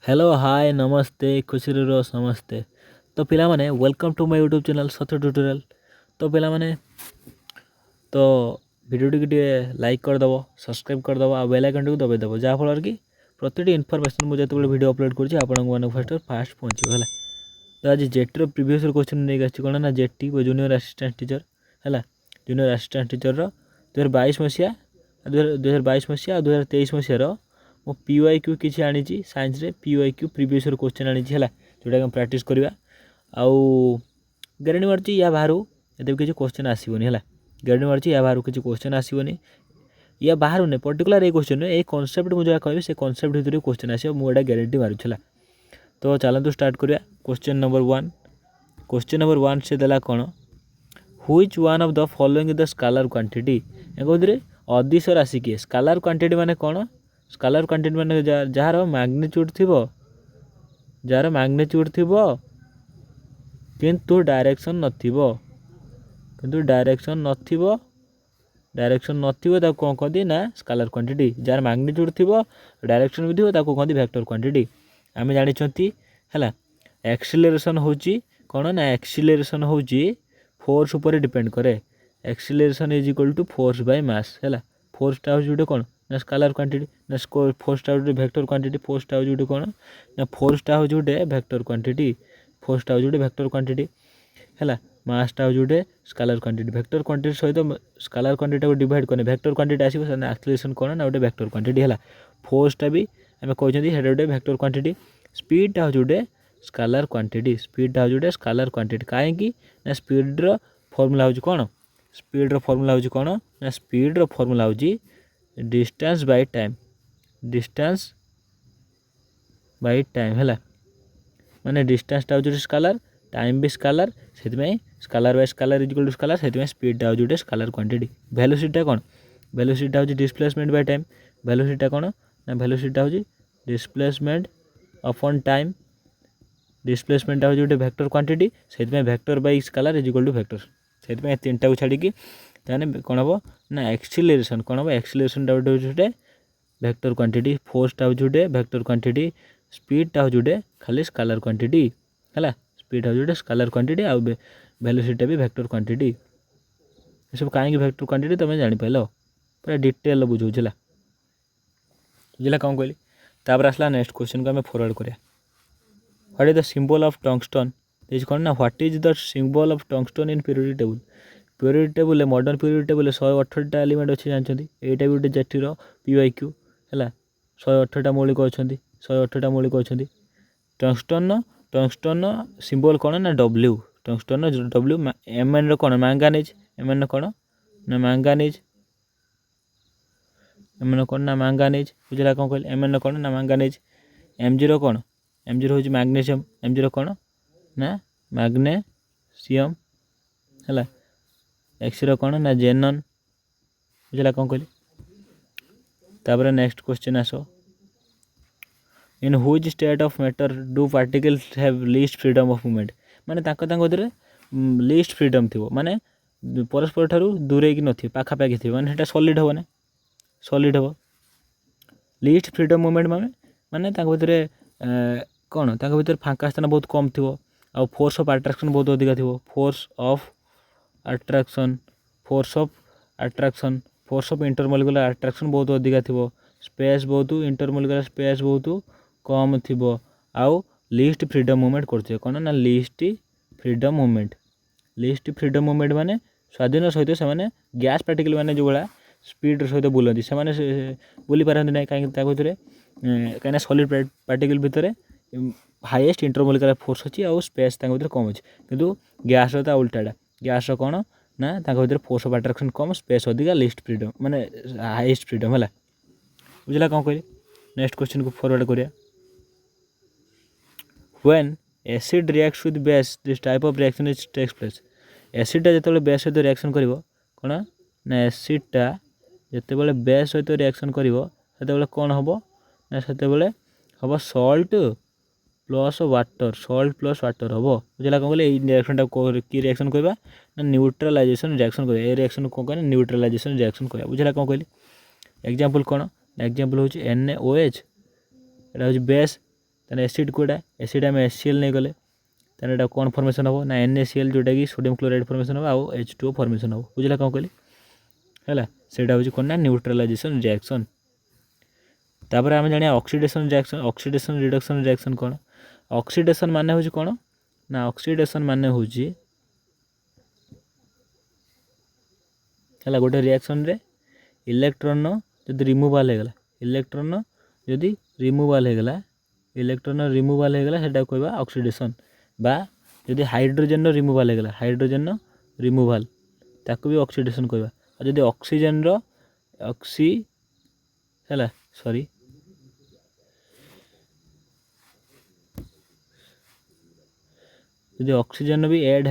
Hello hi नमस्ते खुशी रो समस्ते। तो पिला माने welcome to my YouTube channel Satya tutorial. तो पिला माने तो वीडियो टी लाइक करदेव सब्सक्राइब करदेव आ बेल आइकन टी दबाइदेव जहाँफल कि प्रति इनफर्मेशन मुझे जो वीडियो अपलोड करुँच आपण फास्ट पहुँचो है। तो आज जेटी प्रीवियस क्वेश्चन नहीं आसी कौन ना जेटी जूनियर असिस्टेंट टीचर है जूनियर असिस्टेंट टीचर 2022 मसीहा 2022 मसीहा और 2023 मसीहार मो पीवाई क्यू किसी आनी साइंस रे पीवाई क्यू प्रीवियस क्वेश्चन आनी है जोटा प्रैक्टिस करवा आउ ग्यारंटी मार्ची या बाहर यदि किसी क्वेश्चन आसबनी है ग्यारंटी मार्ची या बाहर किसी क्वेश्चन आसबनी या बाहर नहीं पर्टिकुलर ये क्वेश्चन ये कॉन्सेप्ट मुझे कह से कॉन्सेप्ट भर क्वेश्चन आसो मुझे ग्यारंटी मारूला। तो चलतु स्टार्ट करिया। क्वेश्चन नंबर वन से देला कौन which one of the following the scalar quantity ए अदिश राशि किए स्केलर क्वांटिटी माने कौन स्केलर क्वांटिटी माने जार मैग्नीट्यूड थिबो किंतु डायरेक्शन नथिबो ताको कौन कहती ना स्केलर क्वांटिटी जार मैग्नीट्यूड थिबो डायरेक्शन भी थिबो ताको कहती वेक्टर क्वांटिटी। आमे जानिछंती हैला एक्सीलरेशन होची कौन ना एक्सीलरेशन होची फोर्स ऊपर डिपेंड करे। Acceleration is equal to force by mass हैला फोर्सटा हो जोटे कौन ना स्केलर क्वांटिटी ना फोर्सटा हो वेक्टर क्वांटिटी फोर्सटा हो जोटे कौन ना फोर्सटा हो जोटे वेक्टर क्वांटिटी फोर्सटा हो जोटे वेक्टर क्वांटिटी हैला मासटा हो Jote scalar quantity vector quantity सहित स्केलर क्वांटिटी को डिवाइड करने वेक्टर क्वांटिटी आसीबो ना एक्सीलरेशन कौन ना गोटे वेक्टर क्वांटिटी हैला फोर्सटा भी आमे कहछंती हेडा गोटे वेक्टर क्वांटिटी स्पीडटा हो जोटे स्केलर क्वांटिटी स्पीडटा हो जोटे स्केलर क्वांटिटी काहेकि ना स्पीड रो फार्मूला हो कौन स्पीड रो फार्मूला हो कौन ना स्पीड रो फार्मूला हो डिस्टेंस बाय टाइम हैला माने डिस्टेंसटा हो स्केलर टाइम भी स्केलर से scalar by scalar is equal to scalar से स्पीडटा हो जोटे स्केलर क्वांटिटी। वेलोसिटीटा कौन वेलोसिटीटा हो डिस्प्लेसमेंट बाय टाइम वेलोसिटीटा कौन ना वेलोसिटीटा हो डिस्प्लेसमेंट अपॉन टाइम डिस्प्लेसमेंट हो जोटे वेक्टर क्वांटिटी से vector by scalar is equal to vector से तीन टाक छाड़ी ताने कौन हम ना एक्सीलरेशन कौन हम एक्सीलरेशनटा गोटे वेक्टर क्वांटिटी फोर्सटा हो जोटे वेक्टर क्वांटिटी स्पीडटा हो जोटे खाली स्केलर क्वांटिटी है स्पीड हो जोटे स्केलर क्वांटिटी आ वेलोसिटी भी वेक्टर क्वांटिटी ये सब कहीं वेक्टर क्वांटिटी तुम जापार पूरा डिटेल बुझाऊला बुझला कौन कहली। तापर आसला नेक्स्ट क्वेश्चन को आम फॉरवर्ड करिया what is the symbol of tungsten this कौन ना what is the symbol of tungsten in periodic table modern periodic table 118टा एलिमेंट अच्छे जानते यहाँ भी गोटे जेटीर पीवाई क्यू है 118टा मौलिक अच्छा 118टा मौलिक अच्छा टंगस्टन सिंबल कौन ना W tungsten W M N कौन मैंगानीज एम एन कौन ना मैंगानीज एम एन कौन ना मैंगानीज बुझला कौन कहले एम एन कौन ना मैंगानीज एम जीरो कौन एम जीरो हूँ मैग्नेशियम एम जीरो कौन ना मैग्नेशियम है एक्सरो कौन ना जेनन बुझला कौन कहली। तापर नेक्स्ट क्वेश्चन आसो in which state of matter do particles have least freedom of movement माने तांको लीस्ट फ्रीडम थी माने परस्पर ठारू दूरे कि नथि पाखापाखि थी माने सेटा सॉलिड हो ना सॉलिड हो लीस्ट फ्रीडम मूवमेंट माने तांको भितरे कौन तांको भितर फांका स्थान बहुत कम थी आ फोर्स ऑफ अट्रैक्शन बहुत अधिका थी force of attraction force of intermolecular attraction बहुत अधिका थी स्पेस बहुत इंटरमोलिकुलर स्पेस बहुत कम थी आउ लीस्ट फ्रीडम मूवमेंट करते कौन ना लीस्ट फ्रीडम मूवमेंट माने स्वाधीन सहित से गैस पार्टिकल माने जो भाया स्पीड सहित बुलती से बुली पारती ना कहीं कहीं सॉलिड पार्टिकल भितर हाईएस्ट इंटरमोलिकुलर फोर्स अच्छी आउ स्पेस भर कम अच्छी किंतु गैस उल्टाटा गैस कौन ना भर फोर्स ऑफ अट्रैक्शन कम स्पेस अधिका लीस्ट फ्रीडम माने हाईएस्ट फ्रीडम है बुझला कौन कहली। नेक्स्ट क्वेश्चन को फॉरवर्ड करिया when acid reacts with base this type of reaction is takes place एसिडटा जो बेस सहित रिएक्शन कर कौन ना एसिडटा जो बेस सहित रिएक्शन कर कौन हम ना से हम सॉल्ट प्लस वाटर हम बुझला कौन कहले रिएक्शन कि रिएक्शन करवा ना न्यूट्रलाइजेशन रिएक्शन कर रिएक्शन कौन कहना न्यूट्रलाइजेशन रिएक्शन करवा बुझला कौन कहली। एग्जांपल कौन एग्जांपल हूँ NaOH एटा हूँ बेस ताने एसिड कोडा एसिड आम HCl नहीं गले ताने एटा कौन फॉर्मेशन हम ना NaCl जोटा कि सोडियम क्लोराइड फॉर्मेशन हम आउ H2O फॉर्मेशन हम बुझला कौन कहली है सेटा हूँ कौन ना न्यूट्रलाइजेशन रिएक्शन। तापर आम जाना oxidation reaction oxidation reduction reaction कौन ऑक्सीडेशन माने हूँ कौन ना ऑक्सीडेशन माने हूँ है गोटे रिएक्शन रे इलेक्ट्रॉन जदि रिमूवाल होगला इलेक्ट्रॉन जदि रिमूवाल होगला इलेक्ट्रॉन रिमूवाल होगला सेटा कहबा ऑक्सीडेशन बा जदि हाइड्रोजन रिमूवाल होगला हाइड्रोजन रिमूवाल ताको भी ऑक्सीडेशन कहबा और जदि ऑक्सीजन ऑक्सी है सॉरी जदि ऑक्सीजन भी ऐड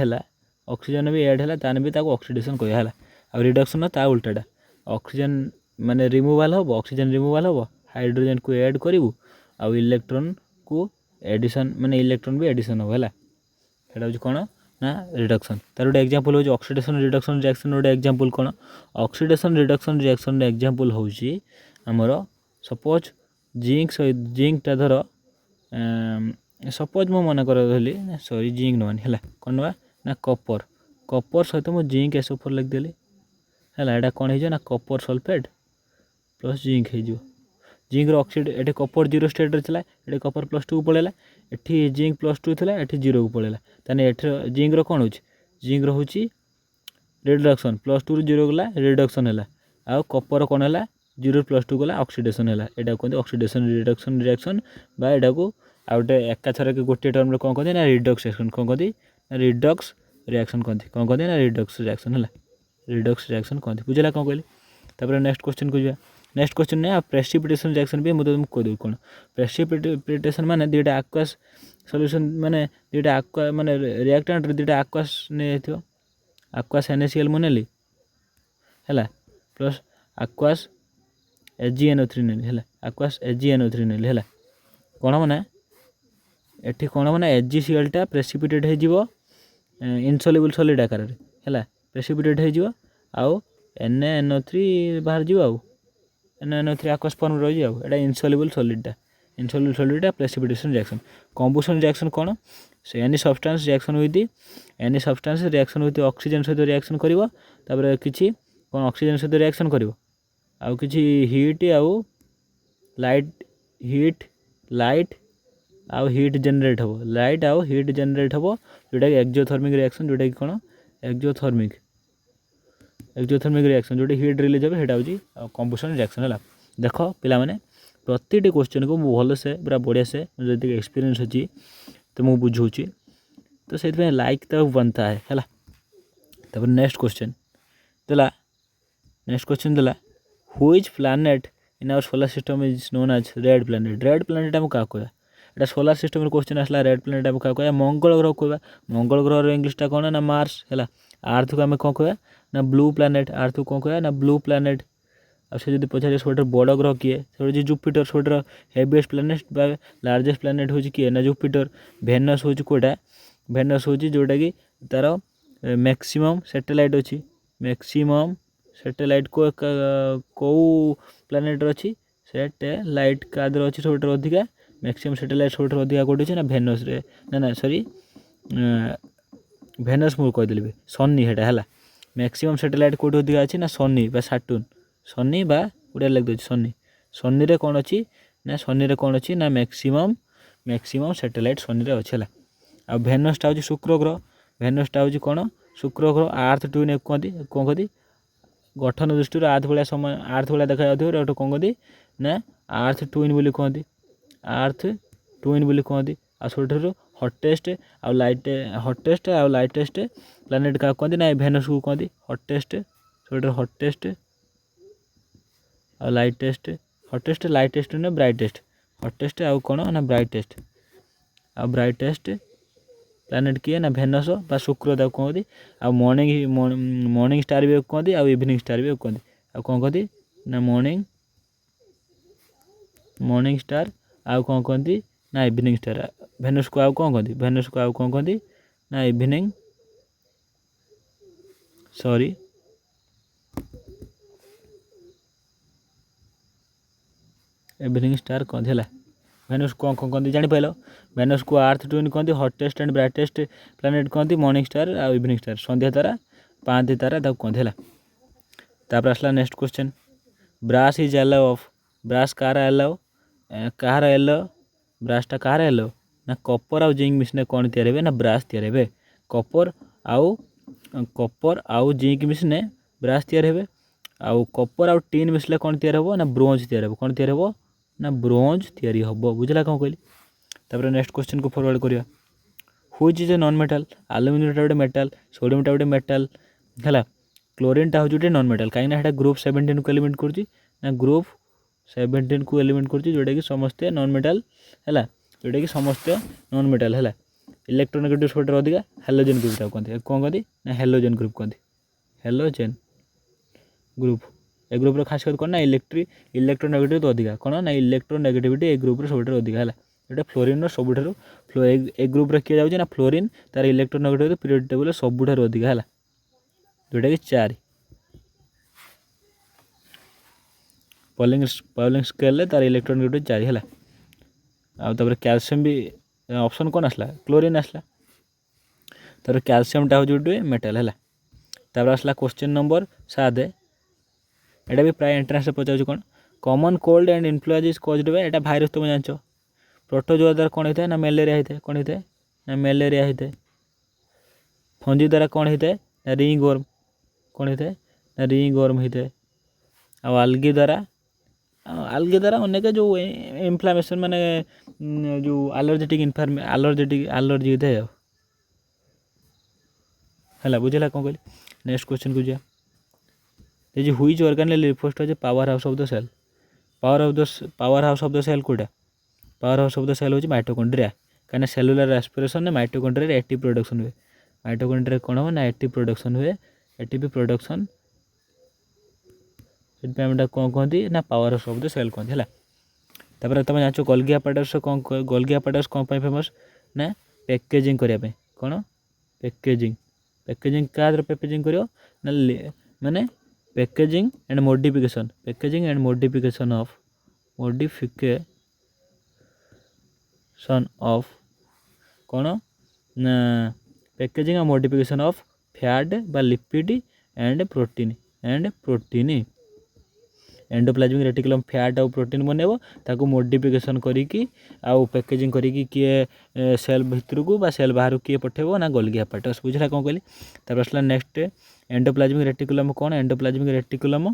है ताने भी ताको ऑक्सीडेशन कहबा है और रिडक्शन ता उल्टाटा ऑक्सीजन माने रिमूवाल हम ऑक्सीजन रिमूवाल हम हाइड्रोजन को ऐड करूँ आउ इलेक्ट्रॉन को एडिशन माने इलेक्ट्रॉन भी एडिशन हम है हूँ कौन ना रिडक्शन तार गोटे एग्जांपल हो ऑक्सीडेशन रिडक्शन रिएक्शन गोटे एग्जांपल कौन ऑक्सीडेशन रिडक्शन रिएक्शन एग्जांपल हूँ आमर सपोज जिंक टा धर सपोज मो मन कर सॉरी जिंक नवानी है कौन नवा ना कपर सहित मो जिंक SO4 लिखिदेली है यहाँ कौन हो ना कपर सल्फेट प्लस जिंक हो जिंक ऑक्सीड ये कपर 0 स्टेट रहा ये कपर +2 को पड़ेगा ये जिंक +2 था ये 0 को पड़ेगा ताने ये जिंक कौन हो जिंक हूँ रिडक्शन +2 ରୁ 0 गला रिडक्शन है आउ कपर कौन है 0 + 2 गला ऑक्सीडेशन है यहाँ कहते ऑक्सीडेशन रिडक्शन रिएक्शन बा यहाँ को आउ गोटे एकाथर के गोटे टर्म कौन कहते ना रिडक्स रिएक्शन कौन कहते ना रिडक्स रिएक्शन कहते कौन कहते ना रिडक्स रिएक्शन है रिडक्स रिएक्शन कहते बुझला कौन कहली तापर नेक्स्ट क्वेश्चन को जा नेक्स्ट क्वेश्चन ने प्रेसिपिटेशन रिएक्शन भी मुझे तुमको कह कौन प्रेसिपिटेशन माने दुईटा आक्वास सॉल्यूशन माने दुईटा आक्वा माने रिएक्टेंट दुईटा आक्वास ने आक्वास NaCl मुनेली है प्लस आक्वास AgNO3 नेली है आक्वास AgNO3 नेली है कौन माने एठी कौन माने AgCl टा प्रेसिपिटेट हो जीवो इनसॉल्युबल सॉलिड आकार रे है प्रेसिपिटेट हो जीवो आउ NaNO3 बाहर जीवो आउ NaNO3 आक्वास फॉर्म रही जाओ एटा insoluble solid precipitation reaction combustion reaction कौन से any substance reaction with any substance reaction with oxygen सहित रिएक्शन करिवो तापर किछि कौन ऑक्सीजन सहित रिएक्शन करिवो आउ किछि हीट आउ लाइट आउ हीट जनरेट हो लाइट आउ हीट जनरेट हो जोटा एक्सोथर्मिक रिएक्शन जोटा कि कौन एक्सोथर्मिक रिएक्शन जोटी हीट रिलीज हो हूँ कंबुशन रिएक्शन है देख पे प्रति क्वेश्चन को मुझे भलसे पूरा बढ़िया से जी एक्सपीरियंस अच्छी तो मुझे बुझाऊँगी तो से लाइक तो बनता है तब नेक्स्ट क्वेश्चन देला देला which planet in our solar system is known as red planet आम क्या कहवा एटा सोलर सिस्टम क्वेश्चन आसला रेड प्लैनेट आम क्या कहवा मंगल ग्रह कहवा मंगल ग्रह इंग्लीशटा कौन ना मार्स है आर्थ को आम कौन कहवा ना ब्लू प्लैनेट आर्थ को कौन कहवा ना ब्लू प्लैनेट आसे जब पचारे सब बड़ ग्रह किए से जुपिटर सब हेवीएस्ट प्लैनेट बा लार्जेस्ट प्लैनेट हूँ किए ना जुपिटर भेनस हूँ कोटा भेनस हूँ जोटा कि तार मैक्सिमम सैटेलाइट अच्छी मैक्सिमम सैटेलाइट को प्लैनेट अच्छी सैटेलाइट का अच्छी सब अधिका मैक्सिमम सैटेलाइट सब अधिका कौट अच्छे ना भेनस रे ना सॉरी भेनस मुझे कहीदेली सन्नी है मैक्सिमम सैटेलाइट कौट अधिका अच्छी ना सन्नी बा साटर्न सन्नी बा उड़िया लिख दूँ सन्नी रे कौन अच्छी ना सन्नी रे कौन अच्छी ना मैक्सिमम सैटेलाइट सन्नी रे अच्छे आ भेनसटा हूँ शुक्र ग्रह भेनसटा हूँ कौन शुक्र ग्रह आर्थ ट्विन कहती कौन कहती गठन दृष्टि आर्थ भाया समय आर्थ भाया देखा जाता कौन कहती ना आर्थ ट्विन बोली कहती आर्थ ट्विन बोली कहती आ सब हटेस्ट आ लाइटेस्ट प्लैनेट क्या कहती ना भेनस को कहती हटेस्ट सब हटेस्ट आ लाइटेस्ट ना ब्राइटेस्ट हटेस्ट आउ कौन ना ब्राइटेस्ट प्लैनेट किए ना भेनस बा शुक्र ताको कहती आ मॉर्निंग स्टार भी कहती आ इवनिंग स्टार भी कहती आ कौन कहती ना मॉर्निंग स्टार आउ कौन कहती ना इवनिंग स्टार भेनस को आउ कौन कहती भेनस को आउ कौन कहती ना इवनिंग सॉरी इवनिंग स्टार कहती है भेनस को कहते जापार भेनस को अर्थ ट्विन कहते हटेस्ट एंड ब्राइटेस्ट प्लानेट कहते मॉर्निंग स्टार आ इवनिंग स्टार संध्या तारा पांति तारा कहते है। तापर आसला next question brass is alloy of brass कार एलो ब्रासटा कार एलो ना कपर आउ जिंक मिसने कौन तैयार ना ब्रास तैयार कपर आउ जिंक मिसने ब्रास तैयार आउ कपर आउ टीन मिसले कौन तैयार हो ना ब्रोंज तैयार हो कौन तैयार हो ना ब्रोंज तैयारी हम बुझला कौन कहली। तापर नेक्स्ट क्वेश्चन को फॉरवर्ड करिया which is a non metal aluminium गोटे मेटल सोडियम गोटे मेटल है क्लोरीन टा हूँ नॉन मेटल कहीं ग्रुप 17 को एलिमेंट कर ग्रुप 17 को एलिमेंट कर जोटा कि समस्ते नॉन मेटल है जोटा कि समस्ते नॉन मेटल है इलेक्ट्रोनेगेटिव स्पोर्टर अधिका हेलोजेन ग्रुप कहते कौन कहती ना हेलोजेन ग्रुप कहते हेलोजेन ग्रुप ए ग्रुप खास कर कौन ना इलेक्ट्रोनेगेटिव तो अधिका कौन ना इलेक्ट्रोनेगेटिविटी ए ग्रुप सब अधिका है जोटा फ्लोरीन सब ए ग्रुप किए जाऊँ ना फ्लोरीन तार इलेक्ट्रोनेगेटिव पीरियड टेबल सब अधिका है जोटा कि 4 पॉलिंग स्केल तार इलेक्ट्रोनेगेटिव 4 है आउे कैल्शियम भी ऑप्शन कौन आसला क्लोरीन आसला तार कैल्शियमटा हूँ गोटे मेटल है तापर आसला क्वेश्चन नंबर 7 एटा भी प्राय एंट्रांस पचार कौन common cold and influenza is caused by Etah virus तुम जान प्रोटोजोआ द्वारा कौन होता है ना मलेरिया होता है कौन होता है ना मलेरिया होता है फंजी द्वारा कौन होता है ना रिंग वर्म कौन होता है ना रिंग वर्म होता है आ आल्गी द्वारा अनेक जो इन्फ्लामेशन माने जो एलर्जी होता है है बुझेगा कौन कहली। नेक्स्ट क्वेश्चन को जा which organelle refers to as power house of the cell power house of the cell कोटा power house of the cell हूँ माइटोकॉन्ड्रिया कहीं सेलुलर एस्पिरेशन में माइटोकॉन्ड्रिया एटीपी प्रोडक्शन हुए माइटोकॉन्ड्रिया कौन हम ना एटीपी प्रोडक्शन हुए एटीपी प्रोडक्शन से कौन कहती ना power house of the cell कहते है। तापर तुम जान गोल्गी apparatus कौन गोल्गी apparatus कौन फेमस ना पैकेजिंग करने कौन पैकेजिंग क्या पैकेजिंग करो ना माने पैकेजिंग एंड मॉडिफिकेशन ऑफ कौन ना पैकेजिंग और मॉडिफिकेशन ऑफ फैट बा lipid and protein endoplasmic reticulum fat और प्रोटीन बनइबो ताको मॉडिफिकेशन करिकी आउ पैकेजिंग करिकी किए सेल भितर को बा सेल बाहर किए पठेबो ना गोल्गी apparatus बुझला कौन कहली। तापर आसला नेक्स्ट एंडोप्लाज्मिक रेटिकुलम कौन एंडोप्लाज्मिक रेटिकुलम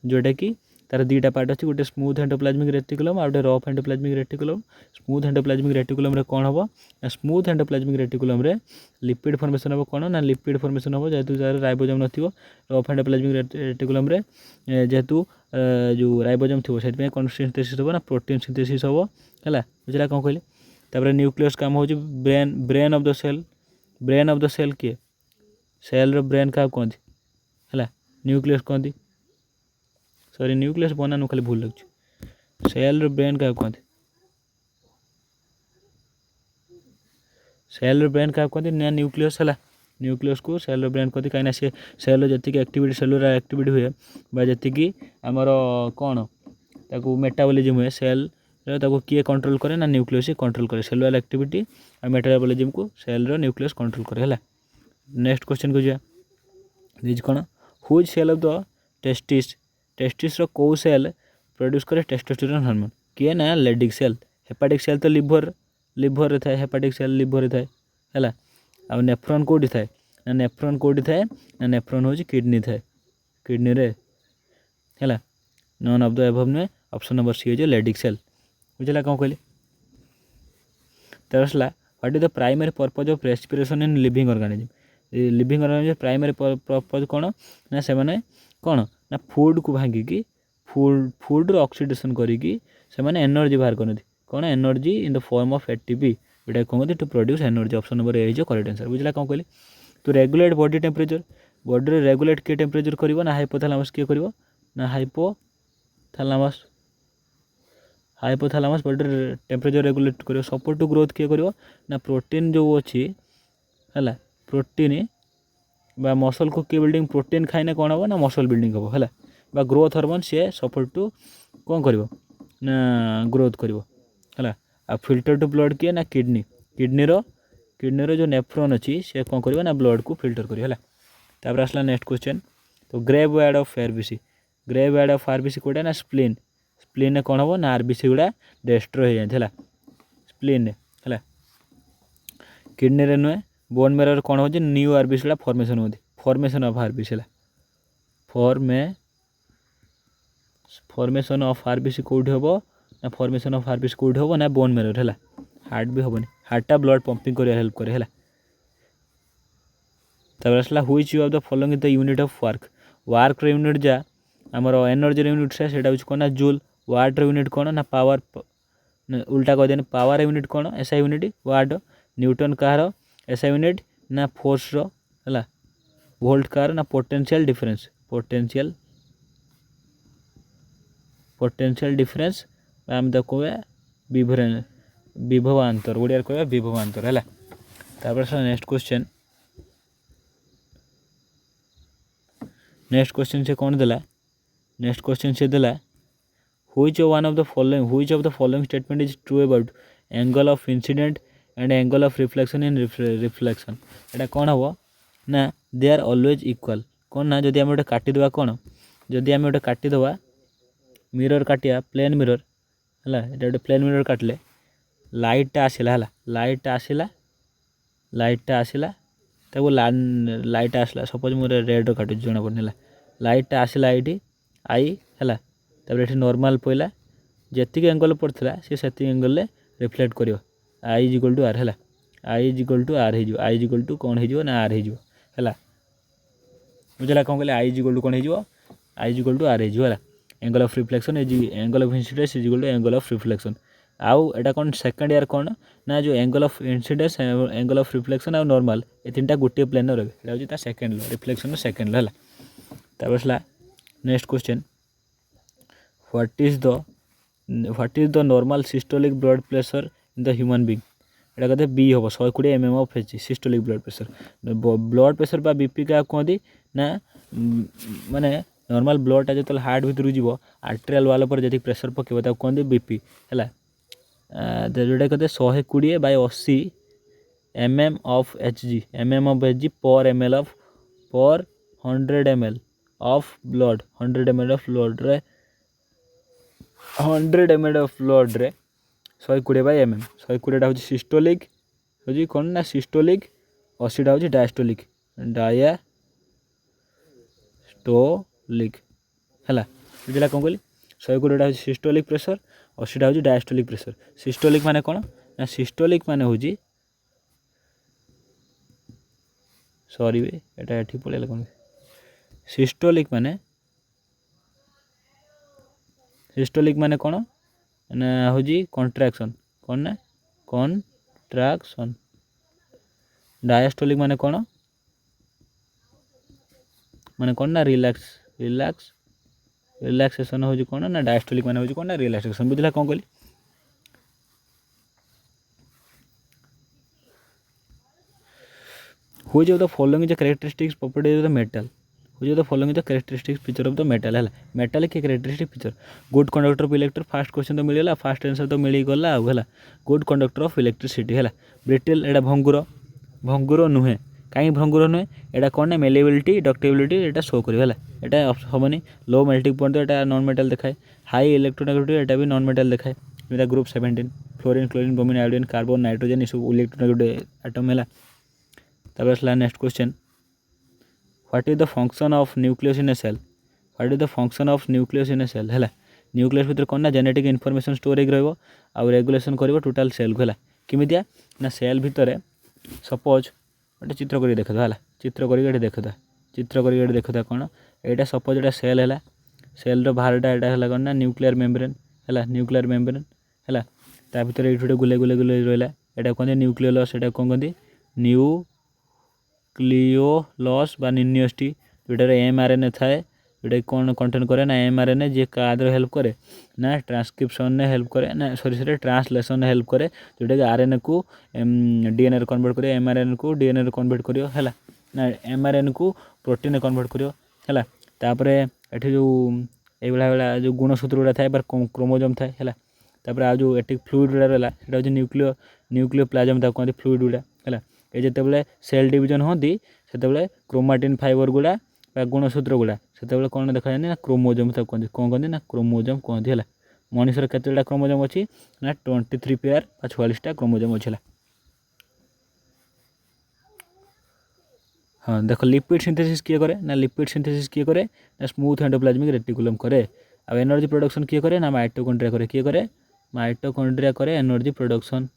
जोटा कि तार दुईटा पार्ट अच्छी गोटे स्मूथ एंडोप्लाज्मिक रेटिकुलम और गोटे rough endoplasmic reticulum smooth endoplasmic reticulum रे कौन हम ना स्मूथ एंडोप्लाज्मिक रेटिकुलम रे लिपिड फॉर्मेशन हम कौन ना लिपिड फॉर्मेशन हम जेहेतु राइबोसोम नथिबो रफ एंडोप्लाज्मिक रेटिकुलम रे जेहेतु जो राइबोसोम थी से कौन सिंथेसिस हो ना प्रोटीन सिंथेसिस हम है बुझला कौन कहली। तापर न्यूक्लियस काम हो ब्रेन ऑफ द सेल किए सेल रो ब्रेन क्या कहते है न्यूक्लियस कहती सॉरी न्यूक्लियस बनानु खाली भूल लगे सेल रो ब्रेन क्या कहते सेल रो ब्रेन क्या कहते ना न्यूक्लियस है न्यूक्लियस को सेल रो ब्रेन कहते कहीं सी सेल जी एक्टिविटी सेलुलर एक्टिविटी हुए जी आमर कौन ताको मेटाबॉलिज्म हुए सेल ताको किए कंट्रोल करे ना न्यूक्लियस ही कंट्रोल करे सेलुलर एक्टिविटी और मेटाबॉलिज्म को सेल रो न्यूक्लियस कंट्रोल करे है। नेक्स्ट क्वेश्चन को जा कौन which cell of the testis रो को सेल प्रोड्यूस करे टेस्टोस्टेरोन हार्मोन किए ना लेडिक सेल हेपाटिक सेल तो लिभर थाए हेपाटिक सेल लिभर थाए है आ नेफ्रॉन कोडी थाए ना नेफ्रॉन कोडी थाए ना नेफ्रॉन हो किडनी थाए किडनी रे है नॉन ऑफ द एबव में ऑप्शन नंबर सी हो लेडिक सेल बुझला कौन कहली। तरसला what is the primary purpose of respiration in living organism primary purpose कौन ना से माने कौन ना फूड को भांगिकी फूड ऑक्सीडेशन करिकी से माने एनर्जी बाहर करती कौन energy in the form of ATP जोटा कौन कहते to produce energy option number A is correct answer बुझला कौन कहली। तो regulate body temperature body regulate किए टेम्परेचर करिवो ना हाइपोथैलेमस किए करिवो ना हाइपोथैलेमस बॉडी टेम्परेचर रेगुलेट करिवो सपोर्ट टू ग्रोथ किए करिवो ना प्रोटीन जो अच्छी है प्रोटीन बा मसल को किए बिल्डिंग प्रोटीन खाइने कौन हम ना मसल बिल्डिंग हम है बा ग्रोथ हार्मोन सी सपोर्ट टू कौन करिवो ना ग्रोथ करिवो है आ फिल्टर टू ब्लड किए ना किडनी किडनी जो नेफ्रॉन अच्छी से कौन कर ना ब्लड को फिल्टर कर आसला नेक्स्ट क्वेश्चन। तो graveyard of RBC graveyard of RBC कोटा ना स्प्लीन स्प्लीन कौन हम ना आरबीसी गुड़ा डेस्ट्रॉय हो जाए स्प्लीन है किडनी रे नुहे बोन मेरो कौन हो न्यू आरबीसी गुड़ा formation of RBC formation of RBC कौटी हम ना फॉर्मेशन ऑफ आरबीसी कौटी हम ना बोन मेरो है हार्ट भी हेनी हार्टा ब्लड पंपिंग कर हेल्प करे है। तब आसला which of the following the unit of work unit जा आमर एनर्जी यूनिट से कौन ना जूल वाट यूनिट कौन ना पावर उल्टा कह देने पावर यूनिट कौन SI unit watt Newton car SI unit ना फोर्स है वोल्ट कार ना पोटेंशियल डिफरेंस आम कह विभवांतर ओडिया कह विभवांतर है। नेक्स्ट क्वेश्चन से कौन देला नेक्स्ट क्वेश्चन से देला which of the following statement is true about angle of incident and angle of reflection in reflection एटा कौन हम ना दे आर ऑलवेज इक्वल कौन ना जदि आम गोटे काटिदेवा कौन जदि आम गोटे काटिदेवा मिरर काटिया प्लेन मिरर है गोटे प्लेन मिरर काटिले लाइटा आसला लाइटा आसला ताको लाइट आसला सपोज मोर रेड काटुच जना पड़नी लाइटा आसला ये आई है ये नॉर्मल पड़ा जी एंगल पड़ता सी से एंगल रिफ्लेक्ट कर आई इज इक्वल टू आर है आई इज इक्वल टू आर हो आई इज इक्वल टू कौन हो ना आर हो बुझला कौन कहले आई इज इक्वल टू कौन हो I is equal to R हो angle of reflection angle of incidence is equal to angle of reflection आउ एटा कौन सेकंड ईयर कौन ना जो angle of incidence angle of reflection और नॉर्मल ये तीन गोटे प्लेन रहा है second law reflection second law है। Next question what is the normal systolic blood pressure in the human being एटा कहते बी हम 120 mm of H systolic blood pressure बा बीपी क्या कहती ना माने नॉर्मल ब्लडटा जो हार्ट भितर जीव आर्टेरियल वाल पर जी प्रेशर पकेब कहते बीपी है जोटा कहते 120/80 mm ऑफ एच जी पर ml ऑफ पर 100 ml of blood 100 ml of blood रे 100 ml ऑफ ब्लड रे 120/mm 120टा हूँ सिस्टोलिक हूँ कौन ना सिस्टोलिक 80टा हूँ डायस्टोलिक है बुझला कौन कहली 120टा हूँ सिस्टोलिक प्रेशर 80टा हूँ डायस्टोलिक प्रेशर सिस्टोलिक माने कौन ना सिस्टोलिक माने हूँ सॉरी वे एटा एठी पड़ेगा कौन सिस्टोलिक माने कौन ना हूँ कॉन्ट्रैक्शन कौन ना कॉन्ट्रैक्शन डायस्टोलिक माने कौन ना रिलैक्सेशन हूँ कौन ना डायस्टोलिक माने हूँ कौन ना रिलैक्सेशन बुझला कौन कहली which of the following is the characteristics properties of the metal which of the following is the characteristics feature of the metal है metal के characteristic feature good conductor of electric first question तो मिलला first answer तो मिल गला है good conductor of electricity है brittle एटा भंगुर नुहे कहीं भंगुर नुहे एटा कौन ना मेलेबिलिटी डक्टेबिलिटी एटा शो करियो है एटा हमनी लो मेल्टिंग पॉइंट एटा नॉन मेटल देखाए हाई इलेक्ट्रोनेगेटिविटी एटा भी नॉन मेटल देखाए जेटा group 17 fluorine chlorine bromine iodine carbon nitrogen सब इलेक्ट्रोनेगेटिव एटम है। तब आसला next question what is the function of nucleus in a cell है न्यूक्लियस भीतर कौन ना जेनेटिक इनफॉरमेशन स्टोर हो रहा रेगुलेशन कर टोटाल सेल को है किमितिया ना सेल भितर सपोज गोटे चित्र कर देखा है चित्र कर देखा कौन यहाँ सपोज एटा सेल है सेल बाहरटा यहाँ है कौन ना न्यूक्लियर मेम्ब्रेन है ता भीतर ये गुले रहा यहाँ कहते न्यूक्लियोलस एटा कौन कहते न्यूक्लियोलस बा निन्यूसटी जोटार mRNA थाए जोटा कौन कंटेन करे ना mRNA जे कादर हेल्प करे ना ट्रांसक्रिप्शन ने हेल्प करे ना सॉरी ट्रांसलेशन ने हेल्प करे जोटा कि RNA को DNA कन्वर्ट करियो mRNA को DNA कन्वर्ट करियो है ना mRNA को प्रोटीन कन्वर्ट करियो है तापर एठी जो ये जो गुणसूत्र गुड़ा थाए क्रोमोजोम थाए है तापर आ जो एटिक फ्लूइड गुड़ा रहा सेटा हूँ न्यूक्लियोप्लाज्म ताको कहते फ्लूइड गुड़ा है ये जितेबाला सेल डिविजन होती से क्रोमाटिन फाइबर गुड़ा गुणसूत्र गुड़ा से कौन देखा जाए ना क्रोमोजोम ताको कहते कौन कहते ना क्रोमोजोम कहते है मनुष्यर केतेटा क्रोमोजोम अच्छी ना 23 पेयर 44टा क्रोमोजोम अच्छी। हाँ देख लिपिड सिंथेसिस किए करे ना लिपिड सिंथेसिस किए करे ना स्मूथ एंडोप्लाज्मिक रेटिकुलम करे। अब एनर्जी प्रोडक्शन किए करे ना माइटोकॉन्ड्रिया करे किए करे माइटोकॉन्ड्रिया करे एनर्जी प्रोडक्शन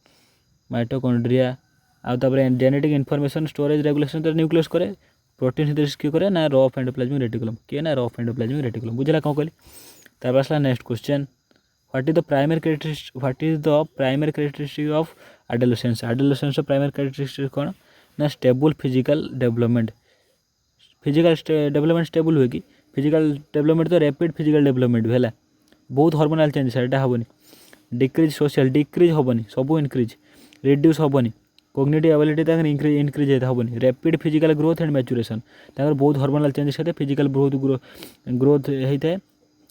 माइटोकॉन्ड्रिया आउ तापर जेनेटिक इनफॉरमेशन स्टोरेज रेगुलेशन तो न्यूक्लियस करे। प्रोटीन सिंथेसिस किए करे ना रफ एंडोप्लाज्मिक रेटिकुलम किए ना रफ एंडोप्लाज्मिक रेटिकुलम बुझला कौन कहली। तापर आसला next question what is the primary characteristic of adolescence. Adolescence primary characteristic कौन ना stable physical development development stable हुए कि फिजिकल डेवलपमेंट तो रैपिड फिजिकल डेवलपमेंट है बहुत हार्मोनाल चेंजेस एटा हेनी डिक्रिज सोशल डिक्रिज हेनी सब इनक्रिज रिड्यूस हेनी कोग्निटिव एबिलिटी इनक्रिज हेनी rapid physical growth and maturation बहुत हार्मोनाल चेंजेस होते फिजिकल ग्रोथ होता है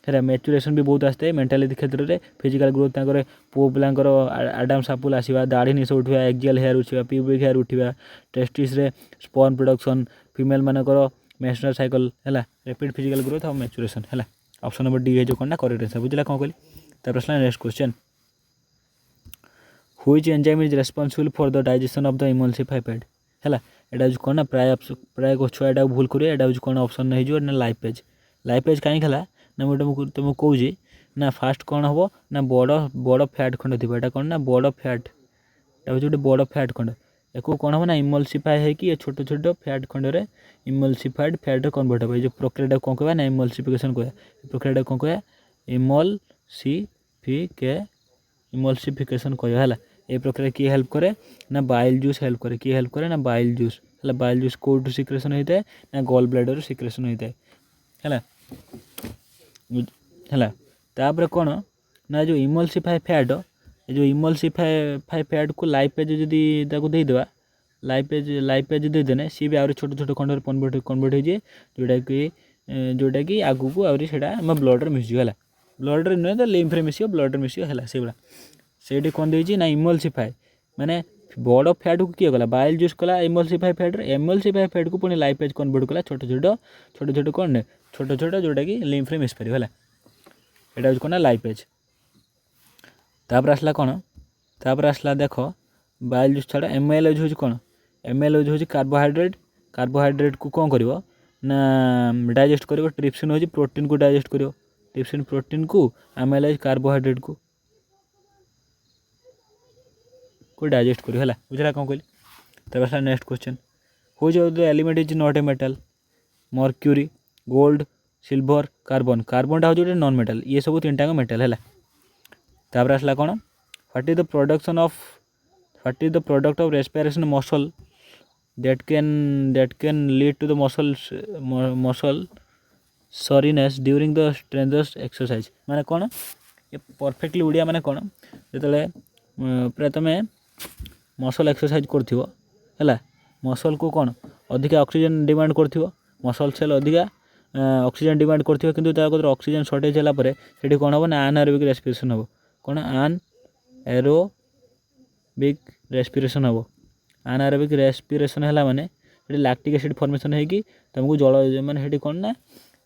है मैच्यूरेशन भी बहुत आसता है मेंटालिटी क्षेत्र में फिजिकल ग्रोथ पुओ पिलांकर आडाम्स आपुल आसवा दाढ़ी निश उठा एक्जियल हेयर उठा प्यूबिक हेयर उठा टेस्टिस रे स्पर्म प्रोडक्शन फीमेल मानकर मेंस्ट्रुअल साइकिल है रैपिड फिजिकल ग्रोथ और मैच्यूरेशन है। ऑप्शन नंबर डी है जो कौन करेक्ट आंसर बुझला कौन कहली। तापर next question which enzyme is responsible for the digestion of the emulsified fat है एटा कौन ना प्राय छुआ एटा भूल करेंगे एटा कौन ऑप्शन नहीं ना लाइपेज कहीं ना मुझे तुमको कौच ना फास्ट कौन हम ना बड़ फैट खंड थी एटा कौन ना बड़ फैट हूँ गोटे बड़ फैट खंड या कौन हम ना इमल्सिफाई होगी छोट छोट फैट खंड इमल्सिफाइड फैट कन्वर्ट हो जो प्रक्रिया कौन कह ना इमल्सिफिकेशन कह प्रक्रिया कौन कह इमल्सिफिकेशन कह ये प्रक्रिया किए हेल्प करे ना बाइल जूस हेल्प करे किए हेल्प करे ना बाइल जूस है बाइल जूस कोड सिक्रेशन होता है ना गॉल ब्लैडर सिक्रेशन होता है तापर कौन ना जो इमल्सिफाई फैट जो इमल्सिफाई फैट को लाइपेज जदि देदेबा लाइपेज देदेने सी भी आहरी छोट छोट खंड कन्वर्ट हो जाए जोटा कि आगू को आहरी से ब्लड मिसो है ब्लड नुहे तो लिम्फ मिसो ब्लड मिसो है से भाई कौन देती ना इमल्सिफाई माने बड़ फैट को किए गला बाइल जूस कला इमल्सिफाई फैट को पुणी लाइपेज कन्वर्ट कला छोट छोट कौन छोट छोट जोटा कि लिम्फ मिस पार है यहाँ कौन लाइपेज। तापर आसला कौन तापर आसला देख बाइल जूस छाड़ एमाइलेज हूँ कौन एमाइलेज हूँ कार्बोहाइड्रेट को कौन कर डाइजेस्ट कर ट्रिप्सिन हूँ प्रोटीन को डाइजेस्ट कर ट्रिप्सिन प्रोटीन को एमाइलेज कार्बोहाइड्रेट को डाइजेस्ट कर बुझला कौन कहली। तब आसला next question which of the element is not a metal mercury gold silver कार्बनटा हूँ गोटे नॉन मेटल ये सब तीन टाइम मेटल है। तापर आसला कौन what is the product of respiration muscle that can lead to the muscle soreness during the strongest exercise माने कौन ये परफेक्टली उड़िया माने कौन जो प्राय तुम मसल एक्सरसाइज कर मसल को कौन अधिका ऑक्सीजन डिमांड कर मसल सेल अधिका ऑक्सीजन डिमांड कर कि ऑक्सीजन शॉर्टेज है कौन हम ना अनएरोबिक रेस्पिरेशन हम कौन अनएरोबिक रेस्पिरेशन हम अनएरोबिक रेस्पिरेशन है माने लैक्टिक एसिड फॉर्मेशन है कि तुमको जल माने कौन ना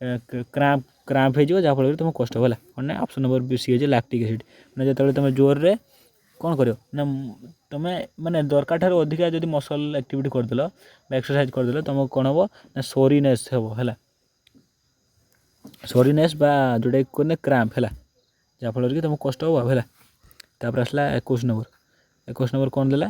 क्राम्प हो जहाँफल तुम कष्ट है कौन ना ऑप्शन नंबर सी है लैक्टिक एसिड मैंने जो तुम जोर रे कौन कर ना तुम्हें माने दरकार ठार अधिका जब मसल एक्टिविटी करदेल एक्सरसाइज करदेल तुमको कौन हम ना सोरीनेस है सोरीनेस जोटा कहने क्राम्प है जहाँफल कि तुमको कष्ट हम है। तापर आसला 21 नंबर कौन देला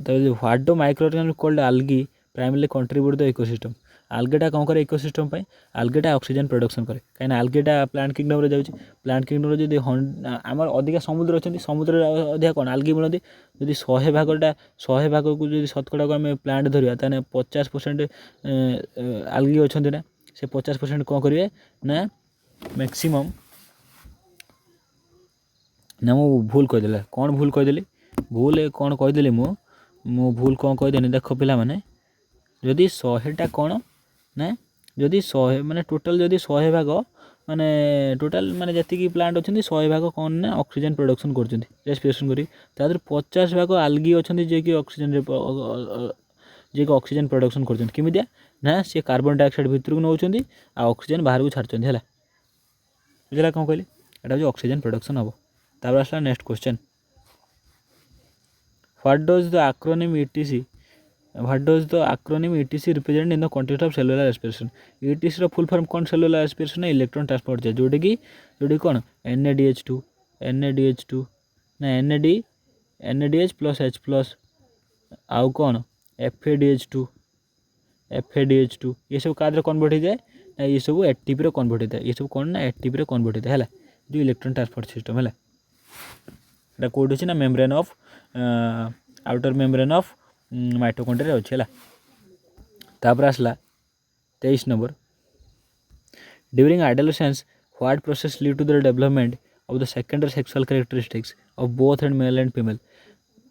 what do microorganism called algae primarily contribute the ecosystem आल्गेटा कौन करे इकोसिस्टम आल्गेटा ऑक्सीजन प्रोडक्शन करे कहीं आल्गेटा प्लांट किंगडम रे जाउछि प्लांट किंगडम रे जदि आमर अधिका समुद्र अच्छी समुद्र अधिका कौन आल्गी मिलती जदि 100 भाग को जब शतकड़ा को आम प्लांट धरिया ताने 50% आल्गी अच्छा ना से 50% कौन करेंगे ना मैक्सिमम ना मु भूल कहीदेला कौन भूल कहीदेली भूल कौन कहीदेली मु भूल कौन कहीदेनी देख पिला माने जदि 100टा कौन ना जदि 100 माने टोटल जदि 100 भाग माने टोटाल माने जति प्लांट अच्छा 100 भाग कौन ना ऑक्सीजन प्रोडक्शन कर रेस्पिरेशन करी 50 भाग आलगी अच्छा जे कि ऑक्सीजन जे कि ऑक्सीजन प्रोडक्शन करमितिया ना सी कार्बन डाइऑक्साइड भितर को नौ ऑक्सीजन बाहर को छाड़ुं है बुझला कौन कहली एटा जो ऑक्सीजन प्रोडक्शन हम तापर आसला next question what does the acronym ETC what does the acronym ETC represent in the context of cellular respiration ETC रो फुल फॉर्म कौन सेलुलर रेस्पिरेशन है इलेक्ट्रॉन ट्रांसपोर्ट है जोटी कौन NADH2 ना NADH प्लस H प्लस आउ कौन FADH2 ये सब का कन्वर्ट हो जाए ना ये सब ATP रे कन्वर्ट होता है ये सब कौन ना ATP रे कन्वर्ट होता है जो इलेक्ट्रॉन ट्रांसपोर्ट सिस्टम है एटा कोड अच्छे ना membrane of outer membrane of mitochondria अच्छे है तापर आसला 23 number during adolescence what process lead to the development of the secondary sexual characteristics of both and male and female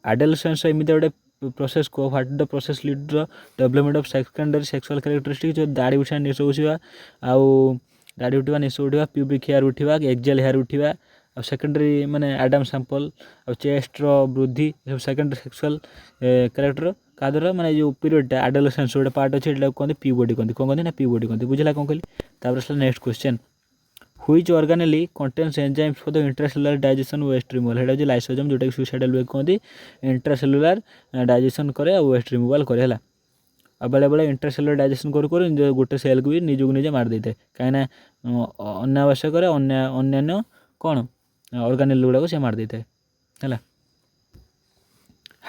adolescence एमती गोटे प्रोसेस को what the process lead the development of secondary sexual characteristics जो दाढ़ी उठा निश उठा आउ दाढ़ी उठा निश उठा प्यूबिक हेयर उठा एक्जेल हेयर उठा आ सेकेंडरी माने एडम सैंपल आ चेस्ट रो वृद्धि सब सेकेंडरी सेक्सुअल कैरेक्टर का द्वारा माने जो पीरियडटा एडोलेसेंस गोटे पार्ट अच्छे कहते प्यूबर्टी कहते कौन कहते ना प्यूबर्टी कहते बुझला कौन कहली तापर आसला next question which organelle contains enzymes for the intracellular digestion waste removal हेटा लाइसोसोम जोटा सुइसाइडल वेग कहते इंट्रासेलुलर डाइजेशन करे और वेस्ट रिमूवल करे है आ बेले बेले इंट्रासेलुलर डाइजेशन कर गोटे सेल को भी निजक निजे मार देते कहीं अनावश्यक अन्य कौन ऑर्गेनेल गुड़ाक से मार देते है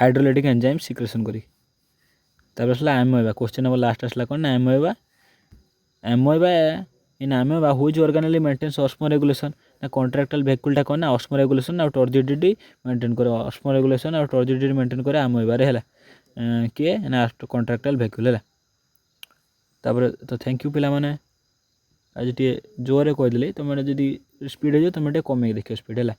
हाइड्रोलाइटिक एंजाइम सिक्रेशन करी तापर आसला एमोएबा क्वेश्चन नंबर लास्ट आसला कौन ना amoeba in amoeba which organelle maintains osmoregulation ना कॉन्ट्रैक्टाइल वेहिकलटा कौन ना ऑस्मो रेगुलेशन और टर्जिडिटी मेंटेन करे ऑस्मो रेगुलेशन और टर्जिडिटी मेंटेन करे एमोएबा रे है किए ना कॉन्ट्रैक्टाइल वेहिकल है तापर तो थैंक यू पिला माने आज टे जोरे कहदेली तुम मैंने जदि स्पीड हो तुम टे कमे देख स्पीड है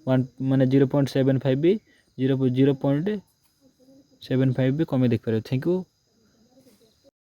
1 माने 0.75 भी 0.75 भी कमे देख पार थैंक यू।